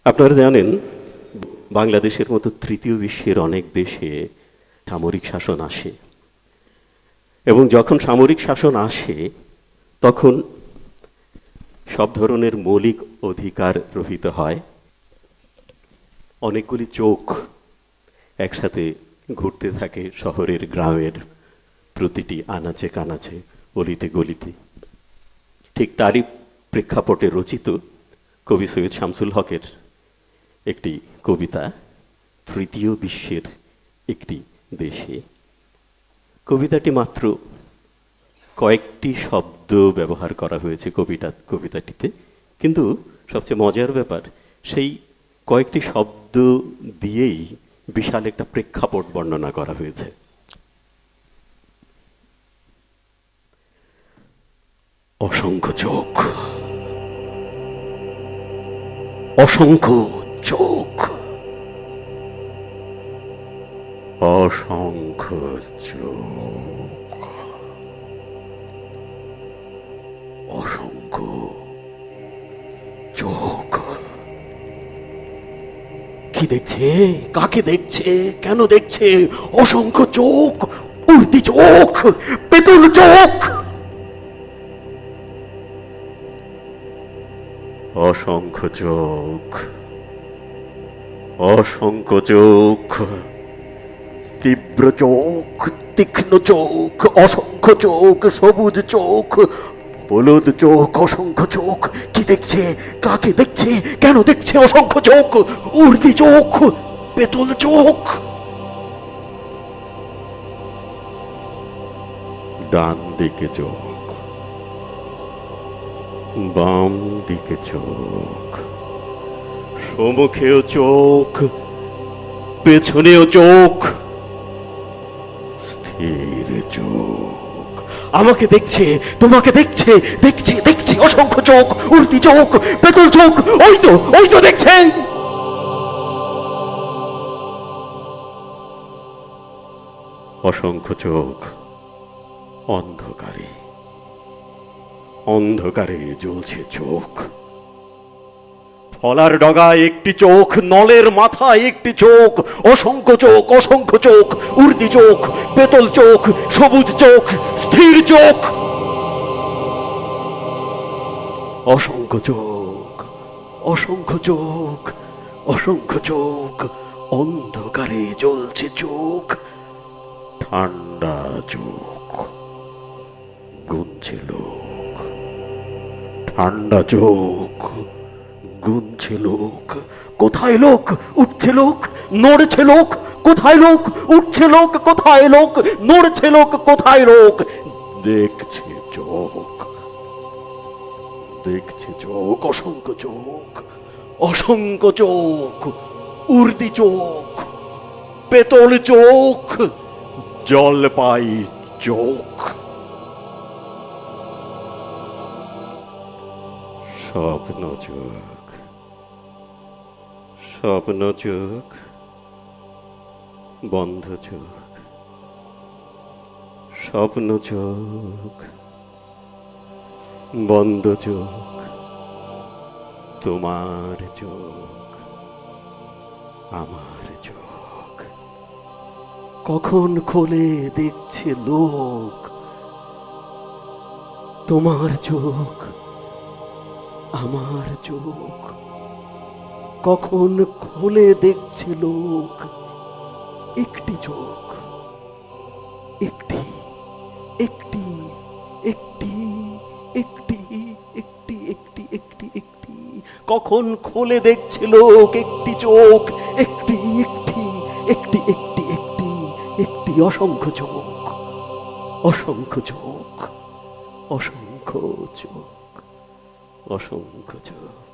আপনারা জানেন বাংলাদেশের মতো তৃতীয় বিশ্বের অনেক দেশে সামরিক শাসন আসে এবং যখন সামরিক শাসন আসে তখন সব ধরনের মৌলিক অধিকার রহিত হয়। অনেকগুলি চোখ একসাথে ঘুরতে থাকে শহরের গ্রামের প্রতিটি আনাচে কানাচে অলিতে গলিতে। ঠিক তারই প্রেক্ষাপটে রচিত কবি সৈয়দ শামসুল হকের একটি কবিতা তৃতীয় বিশ্বের একটি দেশে। কবিতাটি মাত্র কয়েকটি শব্দ ব্যবহার করা হয়েছে কবিতাটিতে, কিন্তু সবচেয়ে মজার ব্যাপার সেই কয়েকটি শব্দ দিয়েই বিশাল একটা প্রেক্ষাপট বর্ণনা করা হয়েছে। অসংখ্য চোখ, অসংখ্য চোখ, অসংখ্য চোখ, অসংখ্য চোখ। কি দেখছে? কাকে দেখছে? কেন দেখছে? অসংখ্য চোখ, উর্দি চোখ, পেতল চোখ। অসংখ্য চোখ, অসংখ্য চোখ, তীব্র চোখ, তীক্ষ্ণ চোখ, অসংখ্য চোখ, সবুজ চোখ, হলুদ চোখ, অসংখ্য চোখ। কি দেখছে? কাকে দেখছে? কেন দেখছে? অসংখ্য চোখ, উর্দি চোখ, পেতল চোখ। ডান দিকে চোখ, বাম দিকে চোখ, সম্মুখেও চোখ, পেছনেও চোখ, স্থির চোখ। আমাকে দেখছে, তোমাকে দেখছে, দেখছে দেখছে অসংখ্য চোখ, উর্দি চোখ, পেতল চোখ। ওই তো দেখছে। অসংখ্য চোখ অন্ধকারে, অন্ধকারে জ্বলছে চোখ। ফলার ডগায় একটি চোখ, নলের মাথায় একটি চোখ। অসংখ্য চোখ, অসংখ্য চোখ, উর্দি চোখ, পেতল চোখ, সবুজ চোখ, স্থির চোখ। অসংখ্য চোখ, অসংখ্য চোখ, অসংখ্য চোখ, অন্ধকারে জ্বলছে চোখ। ঠান্ডা চোখ, গুনছে লোক। ঠান্ডা চোখ, গুনছে লোক। কোথায় লোক? উঠছে লোক, নড়ছে লোক। কোথায় লোক? উঠছে লোক। কোথায় লোক? নড়ছে লোক। কোথায় লোক? দেখছে চোখ, দেখছে চোখ। অসংখ্য চোখ, অসংখ্য চোখ, উর্দি চোখ, পেতল চোখ, জলপাই চোখ। স্বপ্ন চোখ, স্বপ্ন চোখ, বন্ধ চোখ, স্বপ্ন চোখ, বন্ধ চোখ, তোমার চোখ, আমার চোখ। কখন খোলে দেখছে লোক, তোমার চোখ, আমার চোখ। কখন খুলে দেখছে লোক, একটি চোখ, একটি একটি একটি একটি একটি একটি একটি একটি। কখন খুলে দেখছে লোক, একটি চোখ, একটি একটি একটি একটি একটি একটি। অসংখ্য চোখ, অসংখ্য চোখ, অসংখ্য চোখ, অসংখ্য চোখ।